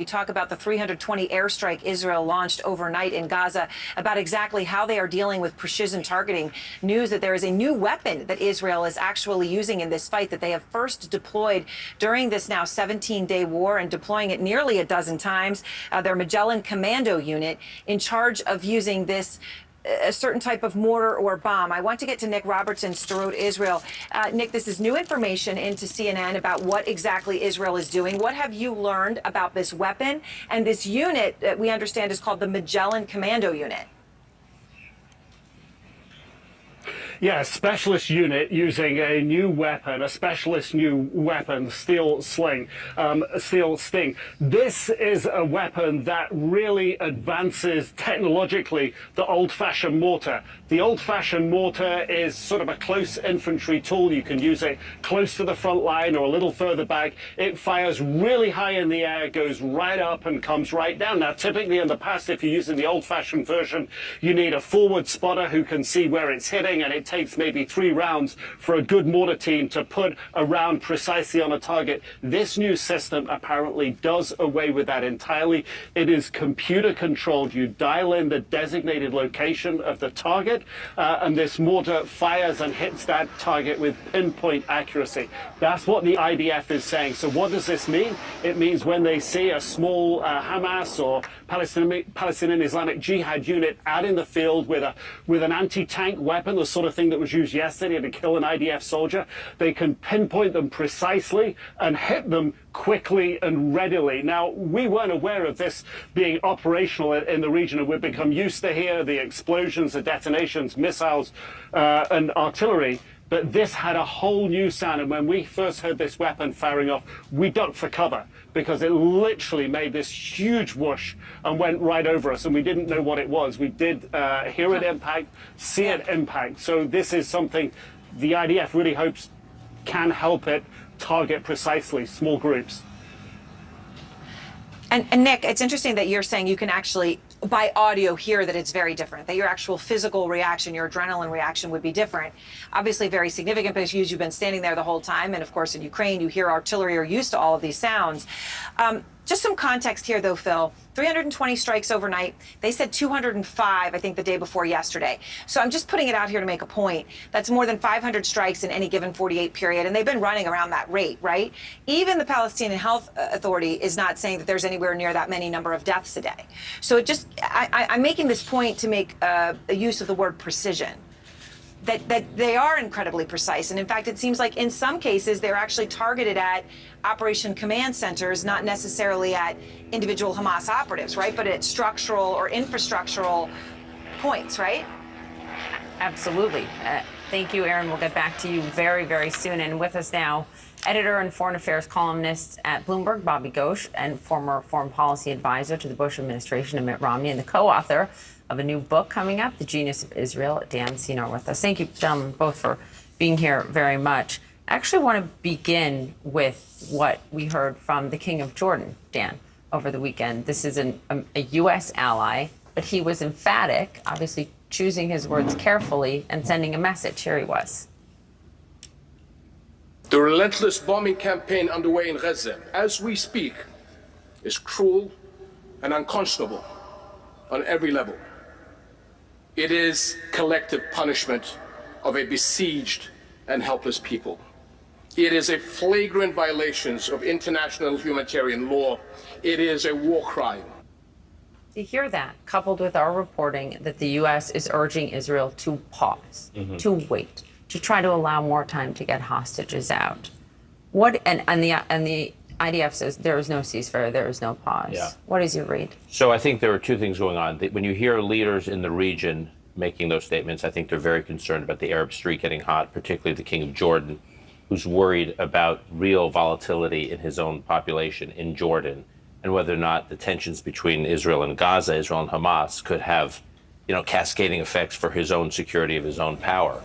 We talk about the 320 airstrike Israel launched overnight in Gaza, about exactly how they are dealing with precision targeting. News that there is a new weapon that Israel is actually using in this fight that they have first deployed during this now 17-day war and deploying it nearly a dozen times. Their Magellan Commando unit in charge of using this a certain type of mortar or bomb. I want to get to Nick Robertson, Sderot, Israel. Nick, this is new information into CNN about what exactly Israel is doing. What have you learned about this weapon and this unit that we understand is called the Magellan Commando Unit? Yeah, a specialist unit using a new weapon, a specialist new weapon, Steel Sting. This is a weapon that really advances technologically the old-fashioned mortar. The old-fashioned mortar is sort of a close infantry tool. You can use it close to the front line or a little further back. It fires really high in the air, goes right up and comes right down. Now, typically in the past, if you're using the old-fashioned version, you need a forward spotter who can see where it's hitting, and it takes maybe 3 rounds for a good mortar team to put a round precisely on a target. This new system apparently does away with that entirely. It is computer controlled. You dial in the designated location of the target, and this mortar fires and hits that target with pinpoint accuracy. That's what the IDF is saying. So what does this mean? It means when they see a small Hamas or Palestinian Islamic Jihad unit out in the field with an anti-tank weapon, the sort of thing that was used yesterday to kill an IDF soldier, they can pinpoint them precisely and hit them quickly and readily. Now, we weren't aware of this being operational in the region, and we've become used to hear the explosions, the detonations, missiles, and artillery. But this had a whole new sound, and when we first heard this weapon firing off, we ducked for cover because it literally made this huge whoosh and went right over us, and we didn't know what it was. We did hear it impact, see it impact. So this is something the IDF really hopes can help it target precisely small groups. And Nick, it's interesting that you're saying you can actually, by audio, hear that it's very different, that your actual physical reaction, your adrenaline reaction would be different. Obviously very significant because you've been standing there the whole time. And of course, in Ukraine, you hear artillery, are used to all of these sounds. Just some context here, though, Phil. 320 strikes overnight. They said 205, I think, the day before yesterday. So I'm just putting it out here to make a point. That's more than 500 strikes in any given 48 period. And they've been running around that rate, right? Even the Palestinian Health Authority is not saying that there's anywhere near that many number of deaths a day. So it just, I'm making this point to make a use of the word precision. That they are incredibly precise. And in fact, it seems like in some cases, they're actually targeted at operation command centers, not necessarily at individual Hamas operatives, right? But at structural or infrastructural points, right? Absolutely. Thank you, Aaron. We'll get back to you very, very soon. And with us now, editor and foreign affairs columnist at Bloomberg, Bobby Ghosh, and former foreign policy advisor to the Bush administration, Mitt Romney, and the co-author of a new book coming up, The Genius of Israel, Dan Senor, with us. Thank you, gentlemen, both for being here very much. I actually want to begin with what we heard from the King of Jordan, Dan, over the weekend. This is a U.S. ally, but he was emphatic, obviously choosing his words carefully and sending a message. Here he was. The relentless bombing campaign underway in Gaza, as we speak, is cruel and unconscionable on every level. It is collective punishment of a besieged and helpless people. It is a flagrant violation of international humanitarian law. It is a war crime. To hear that, coupled with our reporting that the U.S. is urging Israel to pause, to wait, to try to allow more time to get hostages out. And the IDF says there is no ceasefire, there is no pause. Yeah. What is your read? So I think there are two things going on. When you hear leaders in the region making those statements, I think they're very concerned about the Arab Street getting hot, particularly the King of Jordan, who's worried about real volatility in his own population in Jordan and whether or not the tensions between Israel and Gaza, Israel and Hamas, could have, cascading effects for his own security of his own power.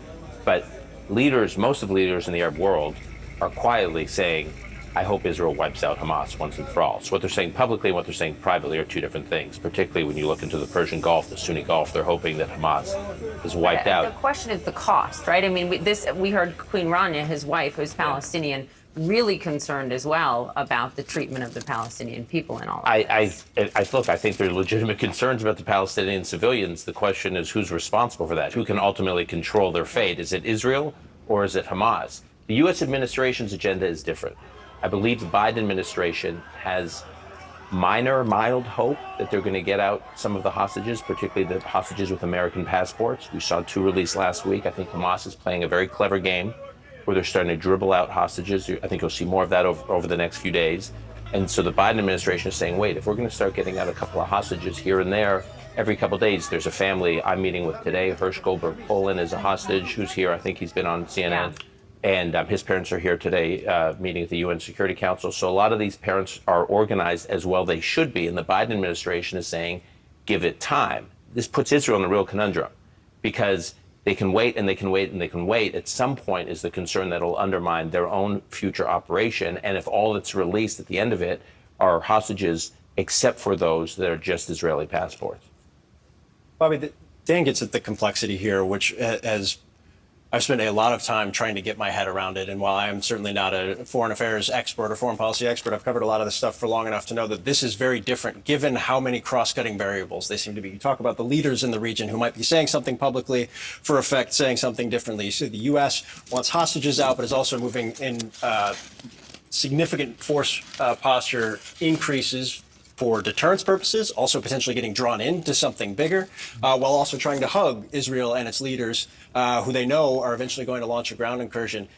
But most of the leaders in the Arab world are quietly saying, I hope Israel wipes out Hamas once and for all. So what they're saying publicly and what they're saying privately are two different things, particularly when you look into the Persian Gulf, the Sunni Gulf. They're hoping that Hamas is wiped out. The question is the cost, right? I mean, we heard Queen Rania, his wife, who's Palestinian, really concerned as well about the treatment of the Palestinian people in all of this. I think there are legitimate concerns about the Palestinian civilians. The question is who's responsible for that? Who can ultimately control their fate? Is it Israel or is it Hamas? The U.S. administration's agenda is different. I believe the Biden administration has mild hope that they're going to get out some of the hostages, particularly the hostages with American passports. We saw 2 released last week. I think Hamas is playing a very clever game where they're starting to dribble out hostages. I think you'll see more of that over the next few days. And so the Biden administration is saying, wait, if we're going to start getting out a couple of hostages here and there every couple of days, there's a family I'm meeting with today. Hirsch Goldberg Poland is a hostage who's here. I think he's been on CNN. Yeah. And his parents are here today meeting at the UN Security Council. So a lot of these parents are organized as well they should be. And the Biden administration is saying, give it time. This puts Israel in a real conundrum because they can wait and they can wait and they can wait. At some point is the concern that it'll undermine their own future operation. And if all that's released at the end of it are hostages, except for those that are just Israeli passports. Bobby, Dan gets at the complexity here, which as I've spent a lot of time trying to get my head around it. And while I am certainly not a foreign affairs expert or foreign policy expert, I've covered a lot of this stuff for long enough to know that this is very different given how many cross-cutting variables they seem to be. You talk about the leaders in the region who might be saying something publicly, for effect saying something differently. So the U.S. wants hostages out, but is also moving in significant force posture increases for deterrence purposes, also potentially getting drawn into something bigger, while also trying to hug Israel and its leaders, who they know are eventually going to launch a ground incursion.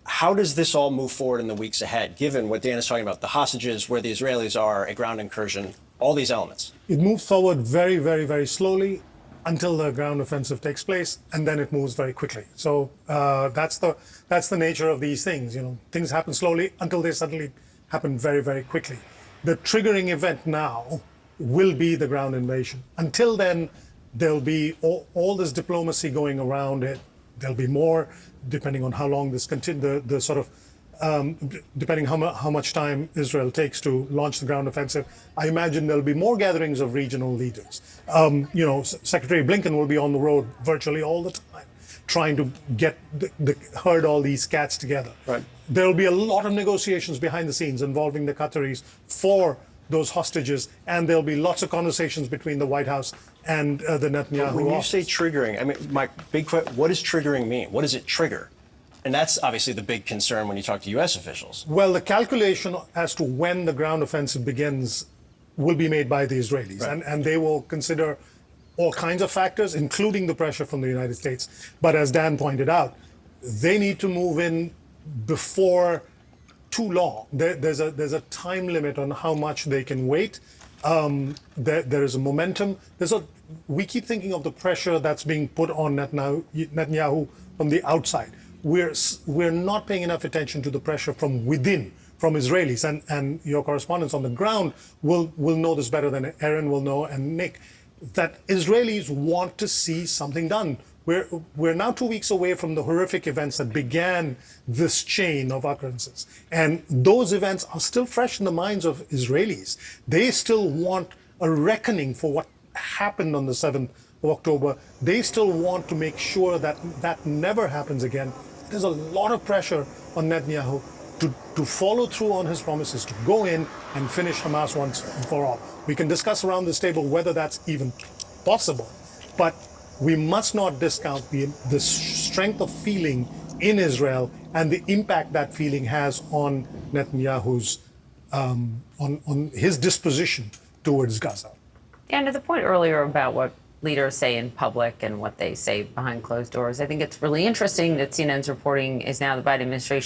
How does this all move forward in the weeks ahead, given what Dan is talking about, the hostages, where the Israelis are, a ground incursion, all these elements? It moves forward very, very, very slowly until the ground offensive takes place, and then it moves very quickly. So that's the nature of these things. You know, things happen slowly until they suddenly happen very, very quickly. The triggering event now will be the ground invasion. Until then, there'll be all this diplomacy going around it. There'll be more, depending on how long this continues, the sort of, depending how much time Israel takes to launch the ground offensive. I imagine there'll be more gatherings of regional leaders. You know, Secretary Blinken will be on the road virtually all the time, trying to get herd all these cats together. Right. There will be a lot of negotiations behind the scenes involving the Qataris for those hostages, and there'll be lots of conversations between the White House and the Netanyahu When you office. say triggering, I mean, my big question, what does triggering mean? What does it trigger? And that's obviously the big concern when you talk to U.S. officials. Well, the calculation as to when the ground offensive begins will be made by the Israelis, Right. and they will consider all kinds of factors, including the pressure from the United States. But as Dan pointed out, they need to move in before too long. There's a time limit on how much they can wait. There is a momentum. We keep thinking of the pressure that's being put on Netanyahu from the outside. We're not paying enough attention to the pressure from within, from Israelis, and your correspondents on the ground will know this better than Aaron will know, and Nick, that Israelis want to see something done. We're now 2 weeks away from the horrific events that began this chain of occurrences. And those events are still fresh in the minds of Israelis. They still want a reckoning for what happened on the 7th of October. They still want to make sure that that never happens again. There's a lot of pressure on Netanyahu to follow through on his promises, to go in and finish Hamas once and for all. We can discuss around this table whether that's even possible, but we must not discount the strength of feeling in Israel and the impact that feeling has on Netanyahu's, on his disposition towards Gaza. And to the point earlier about what leaders say in public and what they say behind closed doors, I think it's really interesting that CNN's reporting is now the Biden administration